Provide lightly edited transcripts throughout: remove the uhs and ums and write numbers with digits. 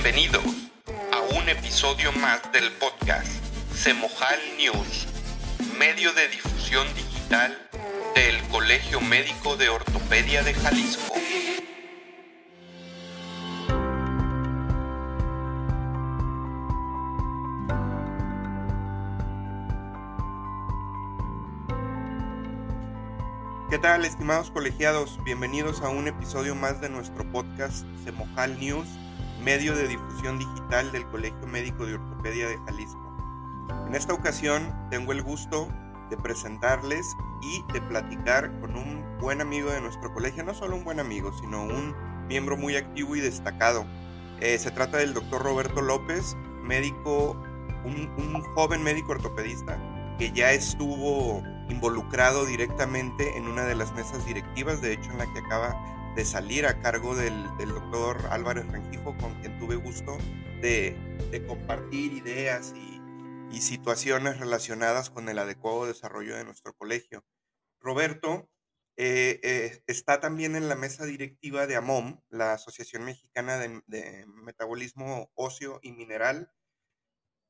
Bienvenidos a un episodio más del podcast Semojal News, medio de difusión digital del Colegio Médico de Ortopedia de Jalisco. ¿Qué tal, estimados colegiados? Bienvenidos a un episodio más de nuestro podcast Semojal News, medio de difusión digital del Colegio Médico de Ortopedia de Jalisco. En esta ocasión tengo el gusto de presentarles y de platicar con un buen amigo de nuestro colegio, no solo un buen amigo, sino un miembro muy activo y destacado. Se trata del doctor Roberto López, médico, un joven médico ortopedista que ya estuvo involucrado directamente en una de las mesas directivas, de hecho en la que acaba de salir a cargo del doctor Álvarez Rengifo, con quien tuve gusto de compartir ideas y situaciones relacionadas con el adecuado desarrollo de nuestro colegio. Roberto está también en la mesa directiva de AMOM, la Asociación Mexicana de Metabolismo Óseo y Mineral,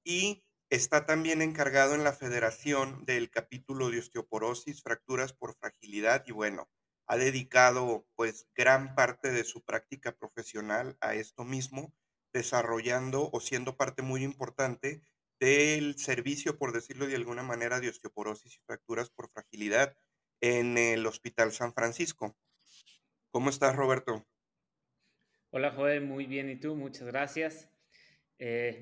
y está también encargado en la federación del capítulo de osteoporosis, fracturas por fragilidad, y bueno, ha dedicado pues gran parte de su práctica profesional a esto mismo, desarrollando o siendo parte muy importante del servicio, por decirlo de alguna manera, de osteoporosis y fracturas por fragilidad en el Hospital San Francisco. ¿Cómo estás, Roberto? Hola Joel, muy bien. ¿Y tú? Muchas gracias.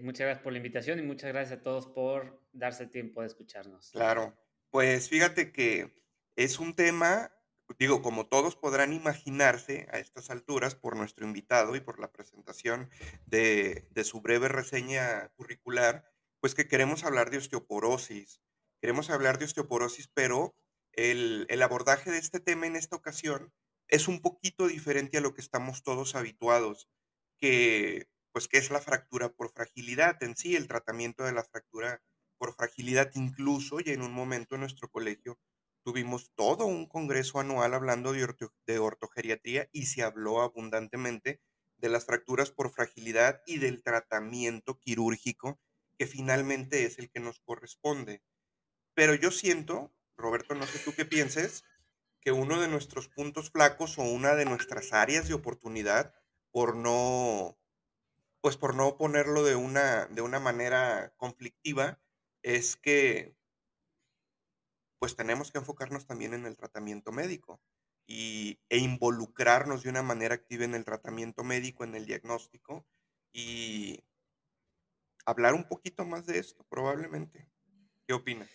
Muchas gracias por la invitación y muchas gracias a todos por darse el tiempo de escucharnos. Claro, pues fíjate que es un tema, digo, como todos podrán imaginarse a estas alturas por nuestro invitado y por la presentación de su breve reseña curricular, pues que queremos hablar de osteoporosis. Queremos hablar de osteoporosis, pero el abordaje de este tema en esta ocasión es un poquito diferente a lo que estamos todos habituados, que pues que es la fractura por fragilidad en sí, el tratamiento de la fractura por fragilidad. Incluso, y en un momento en nuestro colegio tuvimos todo un congreso anual hablando de ortogeriatría, y se habló abundantemente de las fracturas por fragilidad y del tratamiento quirúrgico que finalmente es el que nos corresponde. Pero yo siento, Roberto, no sé tú qué pienses, que uno de nuestros puntos flacos o una de nuestras áreas de oportunidad, por no pues por no ponerlo de una manera conflictiva, es que pues tenemos que enfocarnos también en el tratamiento médico e involucrarnos de una manera activa en el tratamiento médico, en el diagnóstico, y hablar un poquito más de esto, probablemente. ¿Qué opinas?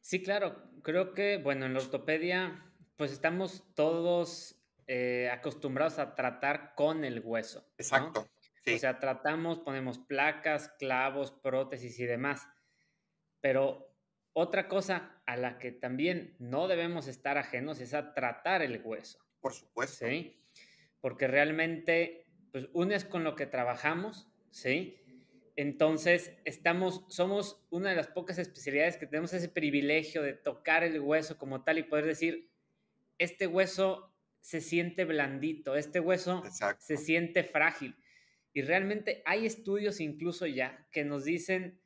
Sí, claro. Creo que, bueno, en la ortopedia, pues estamos todos acostumbrados a tratar con el hueso, ¿no? Exacto, O sí, sea, tratamos, ponemos placas, clavos, prótesis y demás. Pero otra cosa a la que también no debemos estar ajenos es a tratar el hueso. por supuesto. ¿Sí? Porque realmente, pues, uno es con lo que trabajamos, ¿sí? Entonces, somos una de las pocas especialidades que tenemos ese privilegio de tocar el hueso como tal y poder decir, este hueso se siente blandito, este hueso se Exacto. siente frágil. Y realmente hay estudios incluso ya que nos dicen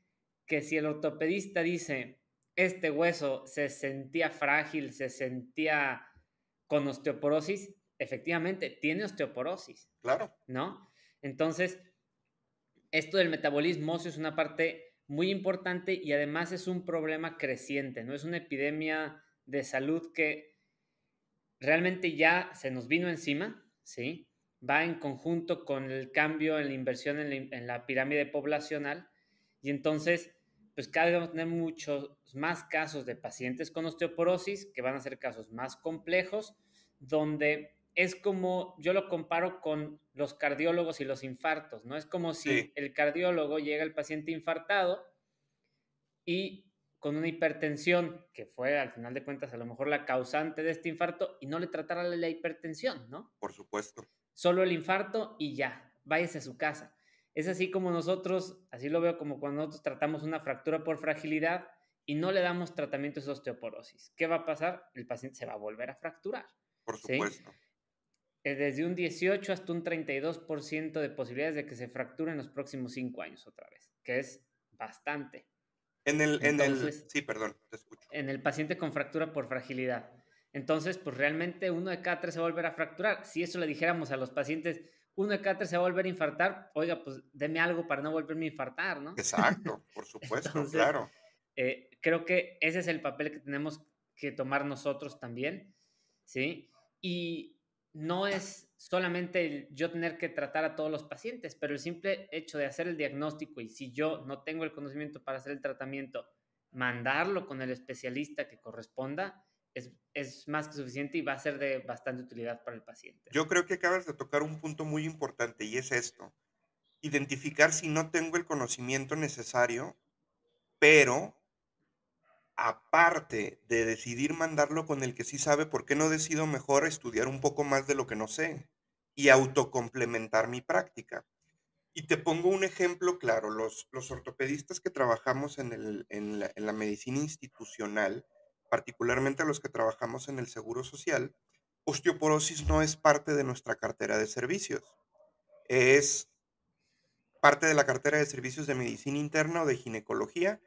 que si el ortopedista dice, este hueso se sentía frágil, se sentía con osteoporosis, efectivamente tiene osteoporosis, Claro. ¿no? Entonces, esto del metabolismo óseo es una parte muy importante y además es un problema creciente, ¿no? Es una epidemia de salud que realmente ya se nos vino encima, ¿sí? Va en conjunto con el cambio en la inversión en la pirámide poblacional y entonces, pues cada vez vamos a tener muchos más casos de pacientes con osteoporosis, que van a ser casos más complejos, donde es como, yo lo comparo con los cardiólogos y los infartos, ¿no? Es como si Sí, el cardiólogo llega al paciente infartado y con una hipertensión, que fue al final de cuentas a lo mejor la causante de este infarto, y no le tratara la hipertensión, ¿no? por supuesto. Solo el infarto y ya, váyase a su casa. Es así como nosotros, así lo veo como cuando nosotros tratamos una fractura por fragilidad y no le damos tratamiento de osteoporosis. ¿Qué va a pasar? El paciente se va a volver a fracturar, Por ¿sí? supuesto. desde un 18 hasta un 32% de posibilidades de que se fracture en los próximos 5 años otra vez, que es bastante. Entonces, Sí, perdón, te escucho. en el paciente con fractura por fragilidad. Entonces, pues realmente uno de cada tres se va a volver a fracturar. Si eso le dijéramos a los pacientes, uno de cada tres se va a volver a infartar, oiga, pues deme algo para no volverme a infartar, ¿no? Exacto, por supuesto, Entonces, claro. creo que ese es el papel que tenemos que tomar nosotros también, ¿sí? Y no es solamente yo tener que tratar a todos los pacientes, pero el simple hecho de hacer el diagnóstico y si yo no tengo el conocimiento para hacer el tratamiento, mandarlo con el especialista que corresponda, es más que suficiente y va a ser de bastante utilidad para el paciente, ¿no? Yo creo que acabas de tocar un punto muy importante y es esto, identificar si no tengo el conocimiento necesario, pero aparte de decidir mandarlo con el que sí sabe, ¿por qué no decido mejor estudiar un poco más de lo que no sé y autocomplementar mi práctica? Y te pongo un ejemplo claro, los ortopedistas que trabajamos en la medicina institucional, particularmente los que trabajamos en el seguro social, osteoporosis no es parte de nuestra cartera de servicios. Es parte de la cartera de servicios de medicina interna o de ginecología,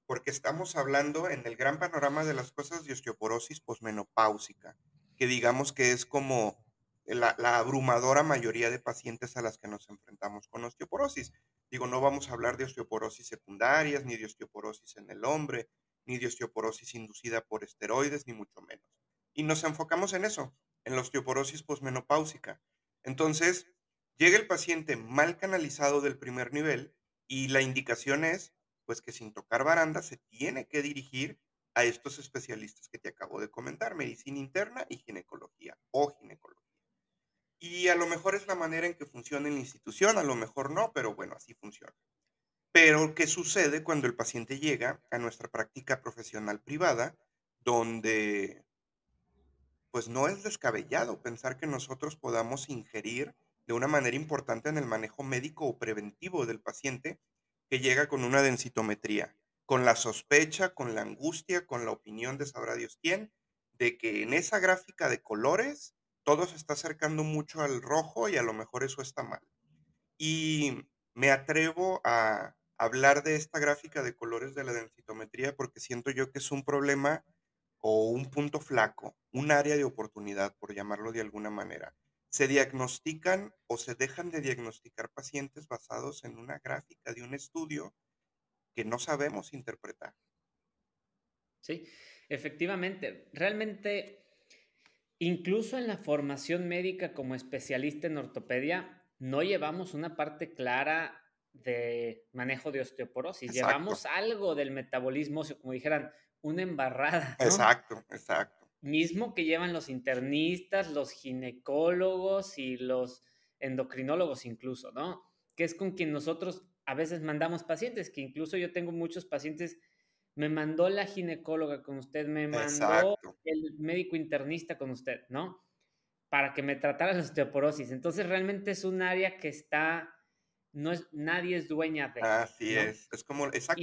porque estamos hablando en el gran panorama de las cosas de osteoporosis posmenopáusica, que digamos que es como la abrumadora mayoría de pacientes a las que nos enfrentamos con osteoporosis. Digo, no vamos a hablar de osteoporosis secundarias, ni de osteoporosis en el hombre, ni de osteoporosis inducida por esteroides, ni mucho menos. Y nos enfocamos en eso, en la osteoporosis posmenopáusica. Entonces, llega el paciente mal canalizado del primer nivel y la indicación es, pues, que sin tocar baranda se tiene que dirigir a estos especialistas que te acabo de comentar, medicina interna y ginecología o ginecología. Y a lo mejor es la manera en que funciona en la institución, a lo mejor no, pero bueno, así funciona. Pero, ¿qué sucede cuando el paciente llega a nuestra práctica profesional privada, donde pues no es descabellado pensar que nosotros podamos ingerir de una manera importante en el manejo médico o preventivo del paciente que llega con una densitometría, con la sospecha, con la angustia, con la opinión de sabrá Dios quién, de que en esa gráfica de colores todo se está acercando mucho al rojo y a lo mejor eso está mal. Y me atrevo a hablar de esta gráfica de colores de la densitometría porque siento yo que es un problema o un punto flaco, un área de oportunidad, por llamarlo de alguna manera. Se diagnostican o se dejan de diagnosticar pacientes basados en una gráfica de un estudio que no sabemos interpretar. Sí, efectivamente. Realmente, incluso en la formación médica como especialista en ortopedia, no llevamos una parte clara de manejo de osteoporosis. Exacto, Llevamos algo del metabolismo, óseo, como dijeran, una embarrada, ¿no? exacto, exacto. Mismo que llevan los internistas, los ginecólogos y los endocrinólogos incluso, ¿no? Que es con quien nosotros a veces mandamos pacientes, que incluso yo tengo muchos pacientes, me mandó la ginecóloga con usted, me mandó Exacto. el médico internista con usted, ¿no? Para que me tratara la osteoporosis. Entonces realmente es un área que está, no es, nadie es dueña de, Así ¿no? es. Es como, Y exacto,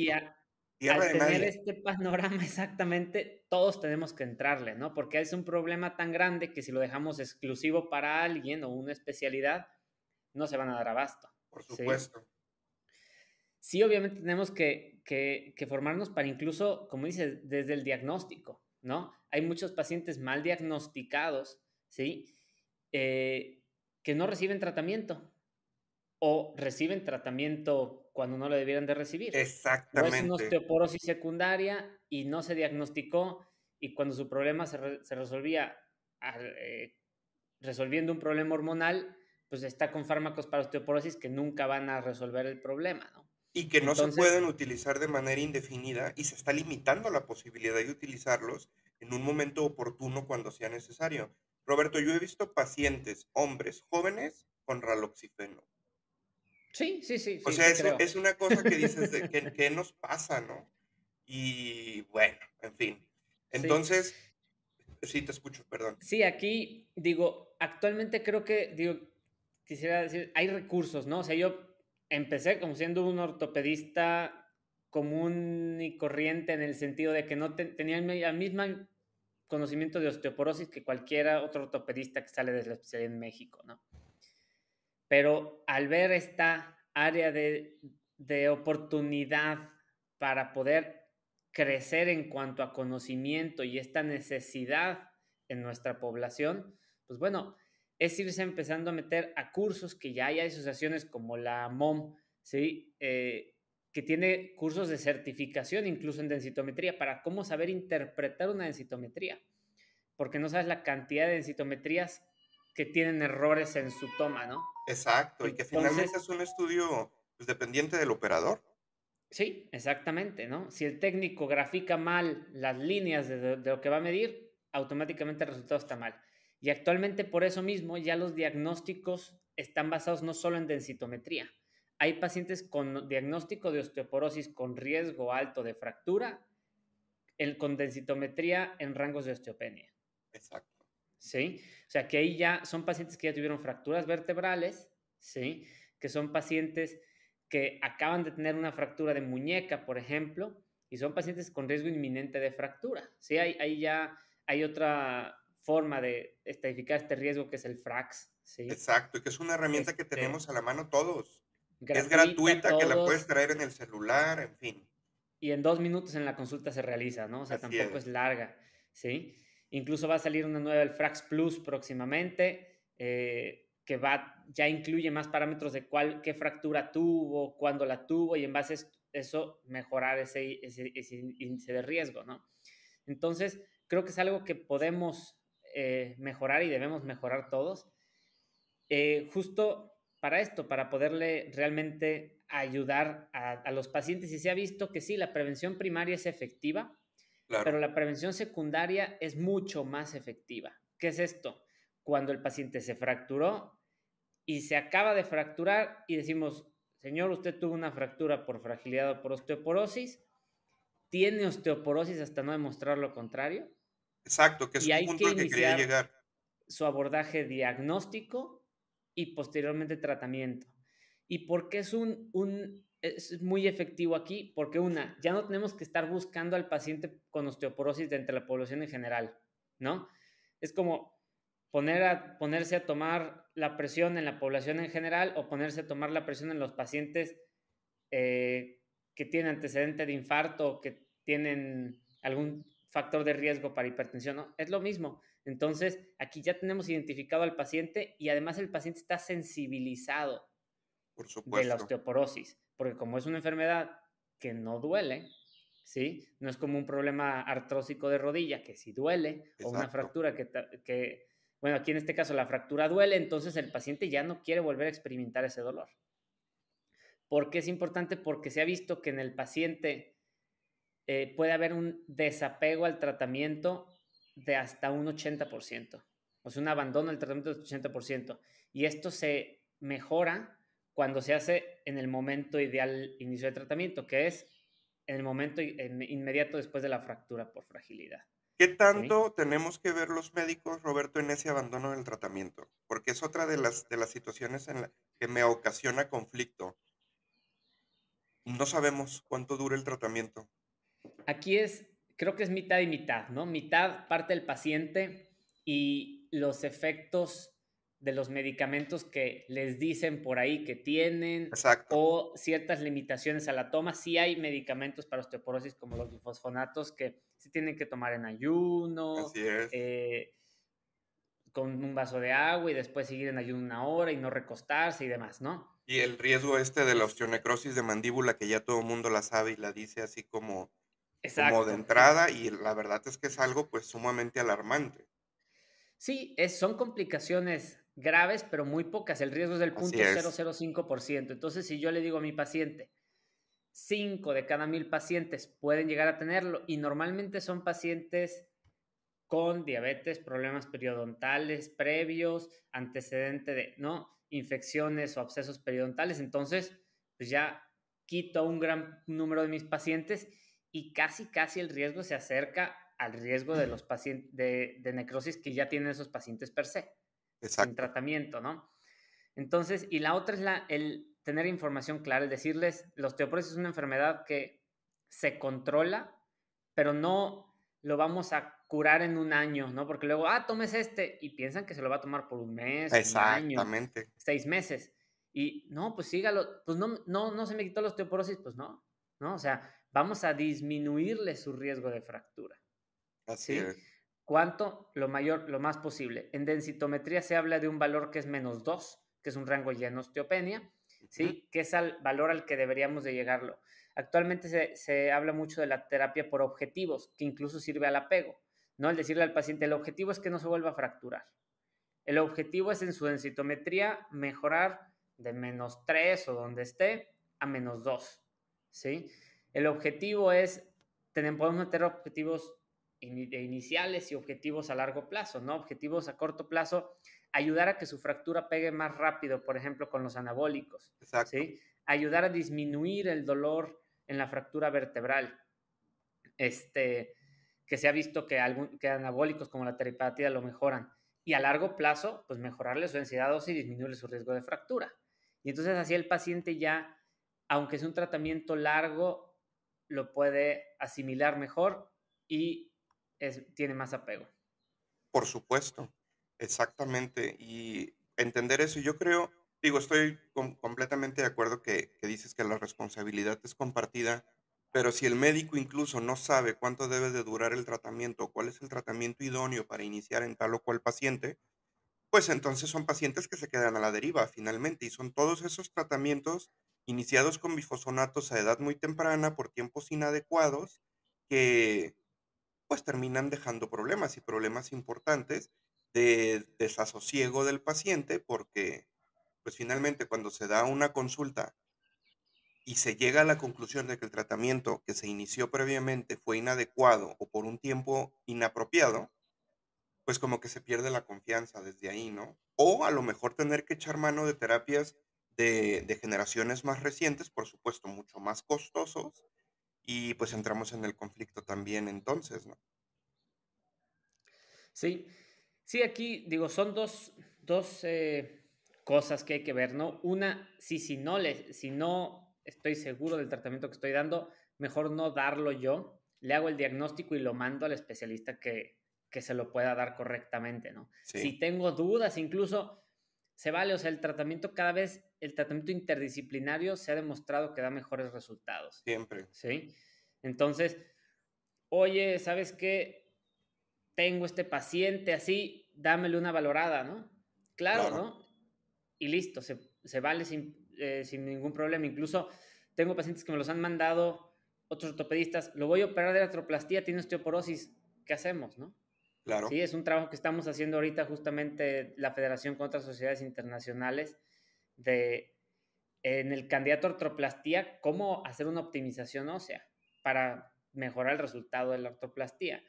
tierra al de tener nadie. este panorama exactamente, todos tenemos que entrarle, ¿no? Porque es un problema tan grande que si lo dejamos exclusivo para alguien o una especialidad, no se van a dar abasto, Por ¿sí? supuesto. Sí, obviamente tenemos que formarnos para incluso, como dices, desde el diagnóstico, ¿no? Hay muchos pacientes mal diagnosticados, ¿sí? Que no reciben tratamiento o reciben tratamiento cuando no lo debieran de recibir. O es una Exactamente. osteoporosis secundaria y no se diagnosticó y cuando su problema se resolvía resolviendo un problema hormonal, pues está con fármacos para osteoporosis que nunca van a resolver el problema, ¿no? Y que no se Entonces, pueden utilizar de manera indefinida y se está limitando la posibilidad de utilizarlos en un momento oportuno cuando sea necesario. Roberto, yo he visto pacientes, hombres jóvenes, con raloxifeno. sí, sí, sí, O sí, sea, sí eso creo. es una cosa que dices de qué nos pasa, ¿no? Y bueno, en fin. Sí. Entonces, sí, te escucho, perdón. Sí, aquí digo, actualmente creo que, digo, quisiera decir, hay recursos, ¿no? O sea, yo empecé como siendo un ortopedista común y corriente en el sentido de que no tenía la misma conocimiento de osteoporosis que cualquier otro ortopedista que sale de la especialidad en México, ¿no? Pero al ver esta área de oportunidad para poder crecer en cuanto a conocimiento y esta necesidad en nuestra población, pues bueno, es irse empezando a meter a cursos que ya hay asociaciones como la MOM, ¿sí? Que tiene cursos de certificación incluso en densitometría para cómo saber interpretar una densitometría, porque no sabes la cantidad de densitometrías que tienen errores en su toma, ¿no? Exacto, y que Entonces, finalmente es un estudio, pues, dependiente del operador. sí, exactamente, ¿no? Si el técnico grafica mal las líneas de lo que va a medir, automáticamente el resultado está mal. Y actualmente por eso mismo ya los diagnósticos están basados no solo en densitometría. Hay pacientes con diagnóstico de osteoporosis con riesgo alto de fractura con densitometría en rangos de osteopenia. Exacto. ¿Sí? O sea, que ahí ya son pacientes que ya tuvieron fracturas vertebrales, ¿sí? Que son pacientes que acaban de tener una fractura de muñeca, por ejemplo, y son pacientes con riesgo inminente de fractura, ¿sí? Ahí ya hay otra forma de estadificar este riesgo que es el FRAX, ¿sí? Exacto, y que es una herramienta que Este, tenemos a la mano todos. Es gratuita, gratuita, que la puedes todos, traer en el celular, en fin. y en 2 minutos en la consulta se realiza, ¿no? O sea, Así tampoco es es. larga, ¿sí? Incluso va a salir una nueva, el Frax Plus, próximamente, que ya incluye más parámetros de qué fractura tuvo, cuándo la tuvo, y en base a eso mejorar ese índice de riesgo, ¿no? Entonces, creo que es algo que podemos mejorar y debemos mejorar todos. Justo para esto, para poderle realmente ayudar a los pacientes. Y se ha visto que sí, la prevención primaria es efectiva, pero Claro. la prevención secundaria es mucho más efectiva. ¿Qué es esto? Cuando el paciente se fracturó y se acaba de fracturar y decimos, señor, usted tuvo una fractura por fragilidad o por osteoporosis, tiene osteoporosis hasta no demostrar lo contrario, Exacto, que es y un hay que punto al que quería iniciar llegar. su abordaje diagnóstico y posteriormente tratamiento. ¿Y por qué es muy efectivo aquí? Porque ya no tenemos que estar buscando al paciente con osteoporosis de entre la población en general, ¿no? Es como ponerse a tomar la presión en la población en general o ponerse a tomar la presión en los pacientes que tienen antecedente de infarto o que tienen algún factor de riesgo para hipertensión, ¿no? Es lo mismo. Entonces, aquí ya tenemos identificado al paciente y además el paciente está sensibilizado Por de la supuesto. osteoporosis, porque como es una enfermedad que no duele, ¿sí? No es como un problema artrósico de rodilla que sí duele, o una Exacto. fractura bueno, aquí en este caso la fractura duele, entonces el paciente ya no quiere volver a experimentar ese dolor. ¿Por qué es importante? Porque se ha visto que en el paciente puede haber un desapego al tratamiento de hasta un 80%. O sea, un abandono del tratamiento del 80%. Y esto se mejora cuando se hace en el momento ideal inicio de tratamiento, que es en el momento inmediato después de la fractura por fragilidad. ¿Qué ¿Sí? tanto tenemos que ver los médicos, Roberto, en ese abandono del tratamiento? Porque es otra de las situaciones en la que me ocasiona conflicto. No sabemos cuánto dura el tratamiento. Aquí creo que es mitad y mitad, ¿no? Mitad parte del paciente y los efectos de los medicamentos que les dicen por ahí que tienen Exacto, o ciertas limitaciones a la toma. Sí hay medicamentos para osteoporosis como los bifosfonatos que se tienen que tomar en ayuno, así es. eh, con un vaso de agua y después seguir en ayuno 1 hora y no recostarse y demás, ¿no? Y el riesgo este de la osteonecrosis de mandíbula, que ya todo el mundo la sabe y la dice así como de Exacto. entrada, y la verdad es que es algo, pues, sumamente alarmante. Sí, son complicaciones graves, pero muy pocas. El riesgo es del Así punto cero es, cero cinco por ciento. Entonces, si yo le digo a mi paciente, 5 de cada 1000 pacientes pueden llegar a tenerlo y normalmente son pacientes con diabetes, problemas periodontales previos, antecedente de, ¿no? Infecciones o abscesos periodontales. Entonces, pues ya quito un gran número de mis pacientes y casi el riesgo se acerca al riesgo de los pacientes de necrosis que ya tienen esos pacientes per se, sin exacto. tratamiento, ¿no? Entonces, y la otra es el tener información clara, el decirles, la osteoporosis es una enfermedad que se controla, pero no lo vamos a curar en un año, ¿no? Porque luego, tomes este, y piensan que se lo va a tomar por un mes, un año, Exactamente. 6 meses. Y no, pues sígalo, pues no se me quitó la osteoporosis, pues no, ¿no? O sea, vamos a disminuirle su riesgo de fractura, Así ¿sí? es. ¿Cuánto? Lo mayor, lo más posible. En densitometría se habla de un valor que es -2, que es un rango ya en osteopenia, Ujú. ¿sí? Que es el valor al que deberíamos de llegarlo. Actualmente se habla mucho de la terapia por objetivos, que incluso sirve al apego, ¿no? El decirle al paciente, el objetivo es que no se vuelva a fracturar. El objetivo es en su densitometría mejorar de -3 o donde esté a -2, ¿sí? El objetivo es, podemos meter objetivos iniciales y objetivos a largo plazo, ¿no? Objetivos a corto plazo, ayudar a que su fractura pegue más rápido, por ejemplo, con los anabólicos, Exacto. ¿sí? Ayudar a disminuir el dolor en la fractura vertebral. Que se ha visto que anabólicos como la teriparatida lo mejoran. Y a largo plazo, pues mejorarle su densidad ósea y disminuirle su riesgo de fractura. Y entonces así el paciente ya, aunque es un tratamiento largo, lo puede asimilar mejor y tiene más apego. Por supuesto, exactamente. Y entender eso, yo creo, digo, estoy completamente de acuerdo que dices que la responsabilidad es compartida, pero si el médico incluso no sabe cuánto debe de durar el tratamiento o cuál es el tratamiento idóneo para iniciar en tal o cual paciente, pues entonces son pacientes que se quedan a la deriva finalmente y son todos esos tratamientos iniciados con bifosfonatos a edad muy temprana por tiempos inadecuados que pues terminan dejando problemas y problemas importantes de desasosiego del paciente, porque, pues, finalmente, cuando se da una consulta y se llega a la conclusión de que el tratamiento que se inició previamente fue inadecuado o por un tiempo inapropiado, pues, como que se pierde la confianza desde ahí, ¿no? O a lo mejor tener que echar mano de terapias de generaciones más recientes, por supuesto, mucho más costosos, y, pues, entramos en el conflicto también entonces, ¿no? Sí, sí, aquí digo, son dos cosas que hay que ver, ¿no? Una, si no estoy seguro del tratamiento que estoy dando, mejor no darlo yo, le hago el diagnóstico y lo mando al especialista que se lo pueda dar correctamente, ¿no? Sí, Si tengo dudas, incluso se vale, o sea, el tratamiento interdisciplinario se ha demostrado que da mejores resultados, siempre. ¿sí? Entonces, oye, ¿sabes qué? Tengo este paciente así, dámele una valorada, ¿no? Claro, Claro, ¿no? Y listo, se vale sin ningún problema. Incluso tengo pacientes que me los han mandado otros ortopedistas, lo voy a operar de artroplastía, tiene osteoporosis, ¿qué hacemos, no? claro, Sí, es un trabajo que estamos haciendo ahorita justamente la Federación con otras sociedades internacionales de en el candidato a artroplastía, cómo hacer una optimización ósea para mejorar el resultado de la artroplastía,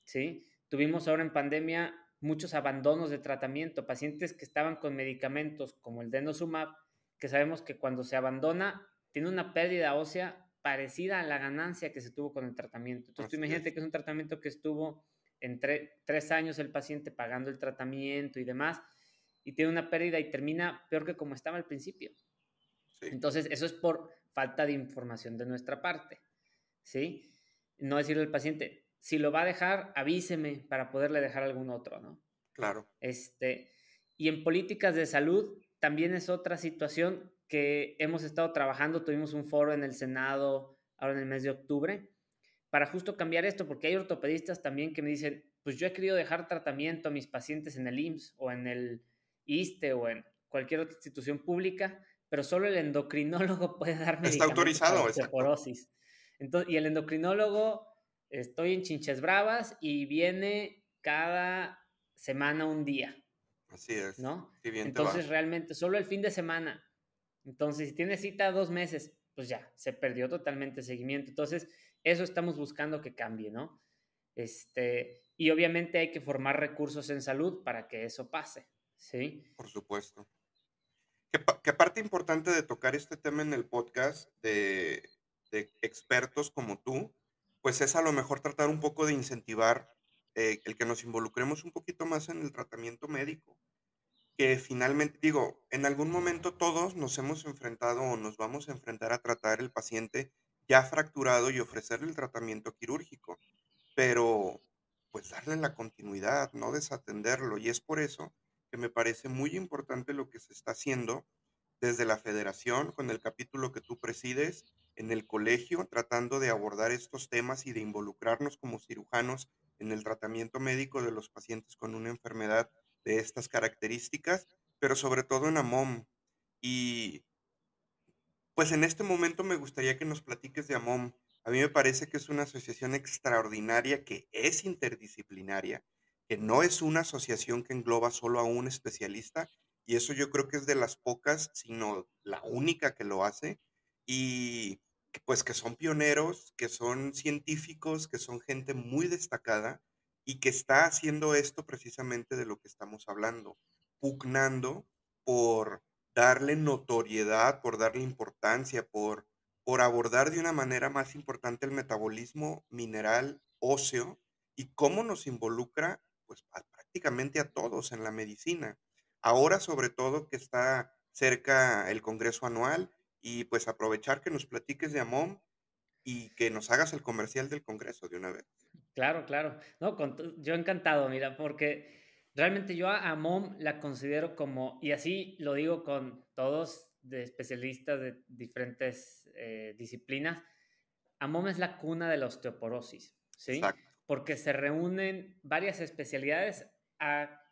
¿sí? Tuvimos ahora en pandemia muchos abandonos de tratamiento, pacientes que estaban con medicamentos como el denosumab, que sabemos que cuando se abandona tiene una pérdida ósea parecida a la ganancia que se tuvo con el tratamiento. Entonces, tú así imagínate es. que es un tratamiento que estuvo en 3 años el paciente pagando el tratamiento y demás, y tiene una pérdida y termina peor que como estaba al principio. Sí, Entonces, eso es por falta de información de nuestra parte, ¿sí? No decirle al paciente, si lo va a dejar, avíseme para poderle dejar algún otro, ¿no? claro, Este, y en políticas de salud también es otra situación que hemos estado trabajando. Tuvimos un foro en el Senado ahora en el mes de octubre para justo cambiar esto, porque hay ortopedistas también que me dicen, pues yo he querido dejar tratamiento a mis pacientes en el IMSS o en el ISSSTE o en cualquier otra institución pública, pero solo el endocrinólogo puede dar está medicamentos para autorizado, exacto, osteoporosis. Entonces, y el endocrinólogo, estoy en Chinches Bravas y viene cada semana un día, así es, ¿no? si bien te va, Entonces, realmente, solo el fin de semana. Entonces, si tiene cita 2 meses, pues ya, se perdió totalmente el seguimiento. Entonces, eso estamos buscando que cambie, ¿no? Y obviamente hay que formar recursos en salud para que eso pase, ¿sí? por supuesto. ¿Qué parte importante de tocar este tema en el podcast de expertos como tú, pues es a lo mejor tratar un poco de incentivar, el que nos involucremos un poquito más en el tratamiento médico? Que finalmente, digo, en algún momento todos nos hemos enfrentado o nos vamos a enfrentar a tratar el paciente ya fracturado y ofrecerle el tratamiento quirúrgico, pero pues darle la continuidad, no desatenderlo. Y es por eso que me parece muy importante lo que se está haciendo desde la federación, con el capítulo que tú presides, en el colegio, tratando de abordar estos temas y de involucrarnos como cirujanos en el tratamiento médico de los pacientes con una enfermedad de estas características, pero sobre todo en AMOM. Y pues en este momento me gustaría que nos platiques de AMOM. A mí me parece que es una asociación extraordinaria que es interdisciplinaria, que no es una asociación que engloba solo a un especialista, y eso yo creo que es de las pocas, sino la única que lo hace, y que, pues que son pioneros, que son científicos, que son gente muy destacada y que está haciendo esto precisamente de lo que estamos hablando, pugnando por darle notoriedad, por darle importancia, por abordar de una manera más importante el metabolismo mineral óseo y cómo nos involucra, pues, prácticamente a todos en la medicina. Ahora, sobre todo, que está cerca el congreso anual y, pues, aprovechar que nos platiques de AMOM y que nos hagas el comercial del congreso de una vez. Claro, claro. No, yo encantado, mira, porque realmente yo a MOM la considero como, y así lo digo con todos de especialistas de diferentes disciplinas, AMOM es la cuna de la osteoporosis, ¿sí? Exacto, Porque se reúnen varias especialidades a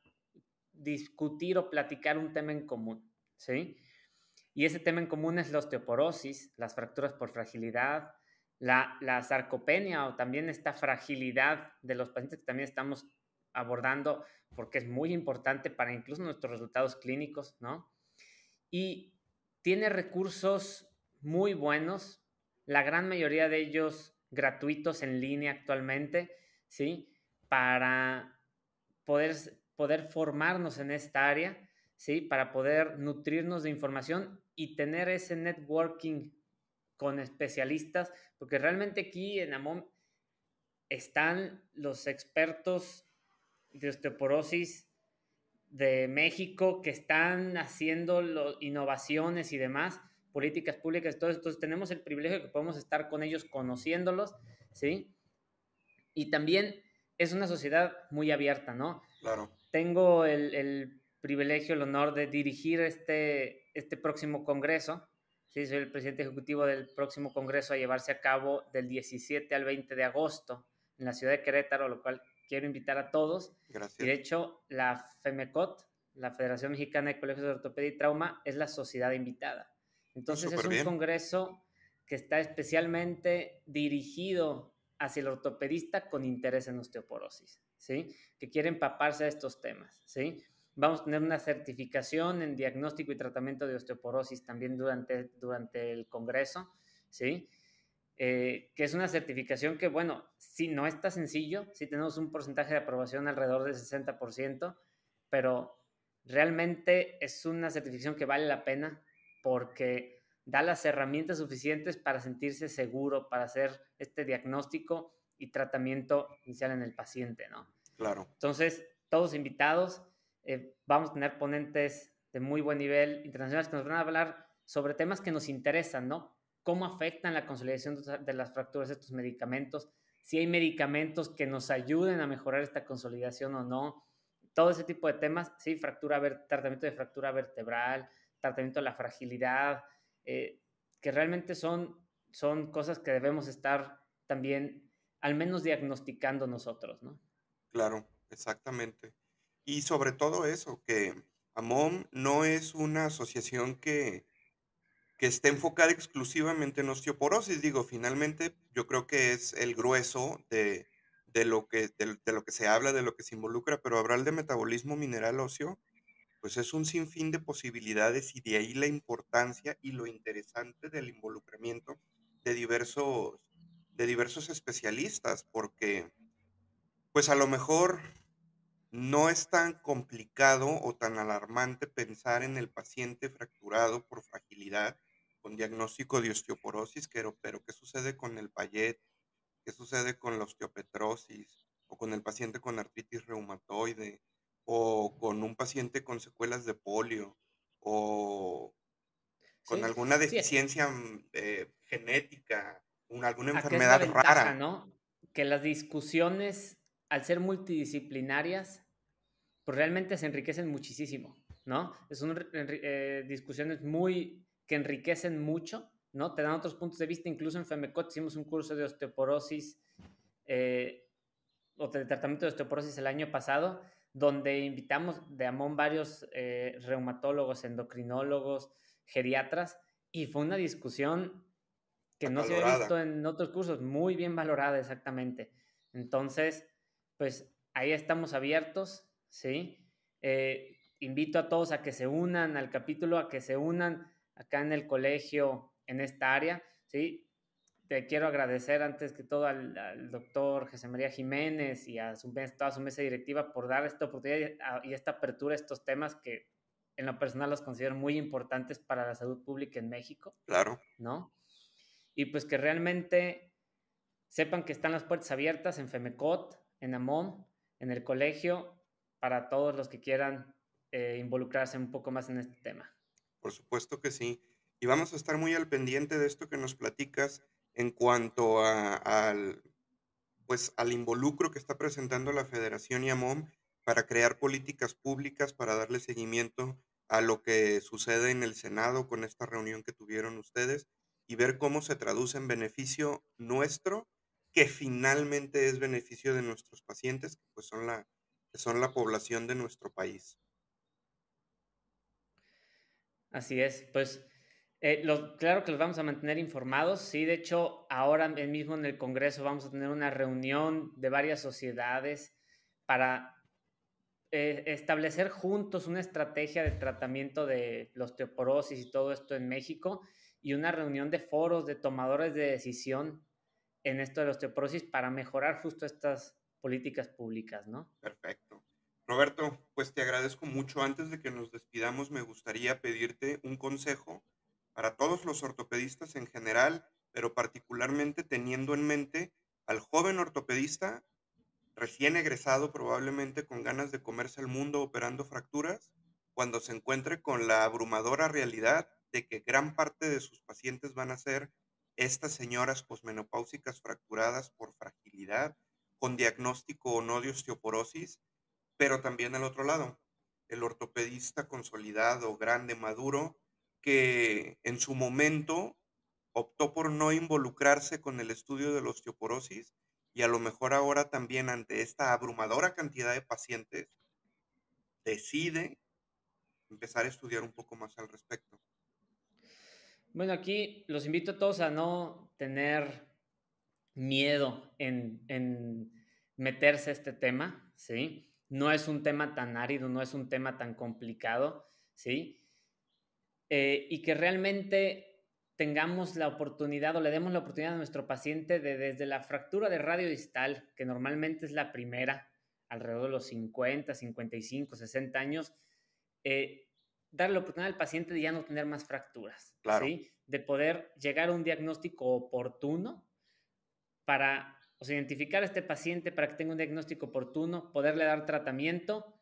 discutir o platicar un tema en común, ¿sí? Y ese tema en común es la osteoporosis, las fracturas por fragilidad, la sarcopenia o también esta fragilidad de los pacientes que también estamos abordando porque es muy importante para incluso nuestros resultados clínicos, ¿no? Y tiene recursos muy buenos, la gran mayoría de ellos gratuitos en línea actualmente, ¿sí? Para poder, poder formarnos en esta área, ¿sí? Para poder nutrirnos de información y tener ese networking con especialistas, porque realmente aquí en AMOM están los expertos de osteoporosis de México que están haciendo innovaciones y demás, políticas públicas, entonces tenemos el privilegio de que podemos estar con ellos conociéndolos, ¿sí? Y también es una sociedad muy abierta, ¿no? claro. Tengo el privilegio, el honor de dirigir este próximo congreso. Sí, soy el presidente ejecutivo del próximo congreso a llevarse a cabo del 17 al 20 de agosto en la ciudad de Querétaro, lo cual quiero invitar a todos. Y de Gracias. hecho, la FEMECOT, la Federación Mexicana de Colegios de Ortopedia y Trauma, es la sociedad invitada. Entonces es Súper un bien. congreso que está especialmente dirigido hacia el ortopedista con interés en osteoporosis, ¿sí? Que quiere empaparse de estos temas, ¿sí? Vamos a tener una certificación en diagnóstico y tratamiento de osteoporosis también durante el congreso, ¿sí? Que es una certificación que, bueno, sí, no está sencillo, sí tenemos un porcentaje de aprobación alrededor del 60%, pero realmente es una certificación que vale la pena porque da las herramientas suficientes para sentirse seguro, para hacer este diagnóstico y tratamiento inicial en el paciente, ¿no? Claro, Entonces, todos invitados, vamos a tener ponentes de muy buen nivel internacionales que nos van a hablar sobre temas que nos interesan, ¿no? Cómo afectan la consolidación de las fracturas estos medicamentos, si hay medicamentos que nos ayuden a mejorar esta consolidación o no, todo ese tipo de temas, sí, tratamiento de fractura vertebral, tratamiento de la fragilidad, que realmente son cosas que debemos estar también al menos diagnosticando nosotros, ¿no? claro, exactamente. Y sobre todo eso, que AMOM no es una asociación que esté enfocada exclusivamente en osteoporosis. Digo, finalmente, yo creo que es el grueso de lo que se habla, de lo que se involucra, pero hablar de metabolismo mineral óseo, pues es un sinfín de posibilidades y de ahí la importancia y lo interesante del involucramiento de de diversos especialistas, porque pues a lo mejor no es tan complicado o tan alarmante pensar en el paciente fracturado por fragilidad con diagnóstico de osteoporosis, pero ¿qué sucede con el Payet? ¿Qué sucede con la osteopetrosis? O con el paciente con artritis reumatoide, o con un paciente con secuelas de polio, o con Sí, alguna sí, deficiencia genética, alguna acá es la enfermedad ventaja, rara. ¿no? Que las discusiones al ser multidisciplinarias, pues realmente se enriquecen muchísimo, ¿no? Son discusiones que enriquecen mucho, ¿no? Te dan otros puntos de vista. Incluso en FEMECOT hicimos un curso de osteoporosis o de tratamiento de osteoporosis el año pasado, donde invitamos de AMON varios reumatólogos, endocrinólogos, geriatras, y fue una discusión que no se había Acalorada. visto en otros cursos, muy bien valorada exactamente. Entonces, pues ahí estamos abiertos, ¿sí? Invito a todos a que se unan al capítulo, a que se unan acá en el colegio, en esta área, ¿sí? Te quiero agradecer antes que todo al doctor José María Jiménez y a toda su mesa directiva por dar esta oportunidad y esta apertura a estos temas que en lo personal los considero muy importantes para la salud pública en México, Claro. ¿no? Y pues que realmente sepan que están las puertas abiertas en FEMECOT, en AMON, en el colegio, para todos los que quieran involucrarse un poco más en este tema. Por supuesto que sí. Y vamos a estar muy al pendiente de esto que nos platicas en cuanto pues, al involucro que está presentando la Federación y AMOM para crear políticas públicas para darle seguimiento a lo que sucede en el Senado con esta reunión que tuvieron ustedes y ver cómo se traduce en beneficio nuestro, que finalmente es beneficio de nuestros pacientes, que pues que son la población de nuestro país. Así es, pues claro que los vamos a mantener informados. Sí, de hecho, ahora mismo en el Congreso vamos a tener una reunión de varias sociedades para establecer juntos una estrategia de tratamiento de la osteoporosis y todo esto en México, y una reunión de foros de tomadores de decisión en esto de la osteoporosis para mejorar justo estas políticas públicas, ¿no? Perfecto. Roberto, pues te agradezco mucho. Antes de que nos despidamos, me gustaría pedirte un consejo para todos los ortopedistas en general, pero particularmente teniendo en mente al joven ortopedista recién egresado, probablemente con ganas de comerse el mundo operando fracturas, cuando se encuentre con la abrumadora realidad de que gran parte de sus pacientes van a ser estas señoras posmenopáusicas fracturadas por fragilidad, con diagnóstico o no de osteoporosis, pero también al otro lado, el ortopedista consolidado, grande, maduro, que en su momento optó por no involucrarse con el estudio de la osteoporosis y a lo mejor ahora también ante esta abrumadora cantidad de pacientes decide empezar a estudiar un poco más al respecto. Bueno, aquí los invito a todos a no tener miedo en meterse a este tema, ¿sí? No es un tema tan árido, no es un tema tan complicado, ¿sí? Y que realmente tengamos la oportunidad o le demos la oportunidad a nuestro paciente de desde la fractura de radio distal, que normalmente es la primera, alrededor de los 50, 55, 60 años, eh, darle la oportunidad al paciente de ya no tener más fracturas, Claro, ¿sí? De poder llegar a un diagnóstico oportuno para, o sea, identificar a este paciente para que tenga un diagnóstico oportuno, poderle dar tratamiento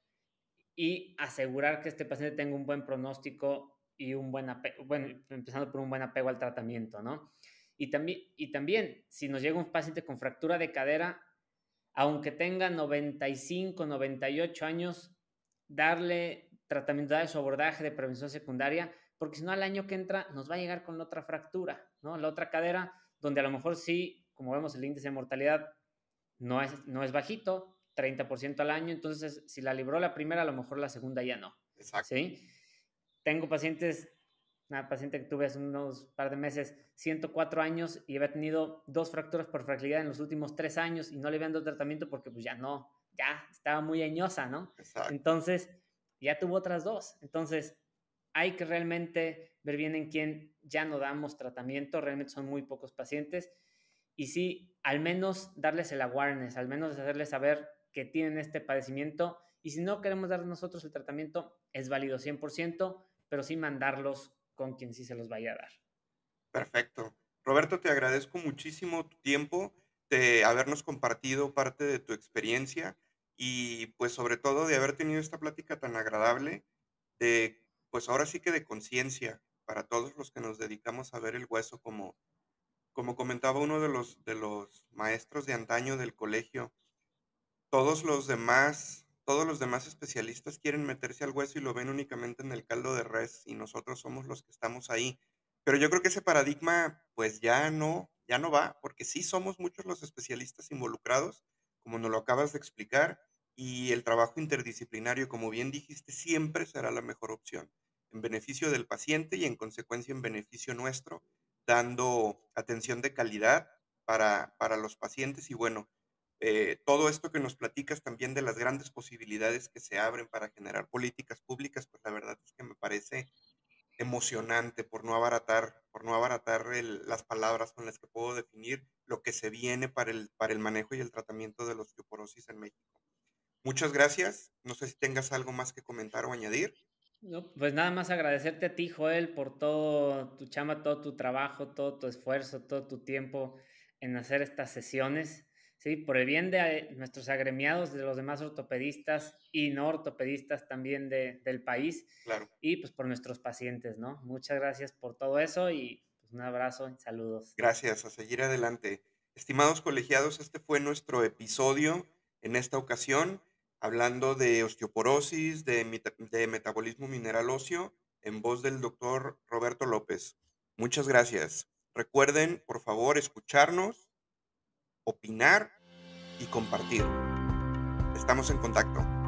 y asegurar que este paciente tenga un buen pronóstico y un buen apego, bueno, empezando por un buen apego al tratamiento, ¿no? Y también, si nos llega un paciente con fractura de cadera, aunque tenga 95, 98 años, darle tratamiento, darle su abordaje de prevención secundaria, porque si no al año que entra nos va a llegar con la otra fractura, ¿no? La otra cadera, donde a lo mejor sí, como vemos el índice de mortalidad no es bajito, 30% al año, entonces si la libró la primera, a lo mejor la segunda ya no, exacto. ¿sí? Tengo una paciente que tuve hace unos par de meses, 104 años y había tenido 2 fracturas por fragilidad en los últimos 3 años y no le habían dado tratamiento porque pues ya estaba muy añosa, ¿no? Exacto. Entonces, ya tuvo otras 2. Entonces, hay que realmente ver bien en quién ya no damos tratamiento, realmente son muy pocos pacientes, y sí, al menos darles el awareness, al menos hacerles saber que tienen este padecimiento, y si no queremos dar nosotros el tratamiento, es válido 100%, pero sí mandarlos con quien sí se los vaya a dar. Perfecto. Roberto, te agradezco muchísimo tu tiempo, de habernos compartido parte de tu experiencia y pues sobre todo de haber tenido esta plática tan agradable de, pues ahora sí que de conciencia para todos los que nos dedicamos a ver el hueso como comentaba uno de los maestros de antaño del colegio. todos los demás especialistas quieren meterse al hueso y lo ven únicamente en el caldo de res, y nosotros somos los que estamos ahí. Pero yo creo que ese paradigma, pues, ya no va, porque sí somos muchos los especialistas involucrados, como nos lo acabas de explicar, y el trabajo interdisciplinario, como bien dijiste, siempre será la mejor opción, en beneficio del paciente y, en consecuencia, en beneficio nuestro, dando atención de calidad para los pacientes. Y bueno, todo esto que nos platicas también de las grandes posibilidades que se abren para generar políticas públicas, pues la verdad es que me parece emocionante por no abaratar las palabras con las que puedo definir lo que se viene para el manejo y el tratamiento de la osteoporosis en México. Muchas gracias. No sé si tengas algo más que comentar o añadir. No, pues nada más agradecerte a ti, Joel, por todo tu chamba, todo tu trabajo, todo tu esfuerzo, todo tu tiempo en hacer estas sesiones, ¿sí? Por el bien de nuestros agremiados, de los demás ortopedistas y no ortopedistas también del país Claro. y pues por nuestros pacientes, ¿no? Muchas gracias por todo eso y pues un abrazo y saludos. Gracias, a seguir adelante. Estimados colegiados, este fue nuestro episodio en esta ocasión, hablando de osteoporosis, de metabolismo mineral óseo, en voz del doctor Roberto López. Muchas gracias. Recuerden, por favor, escucharnos, opinar y compartir. Estamos en contacto.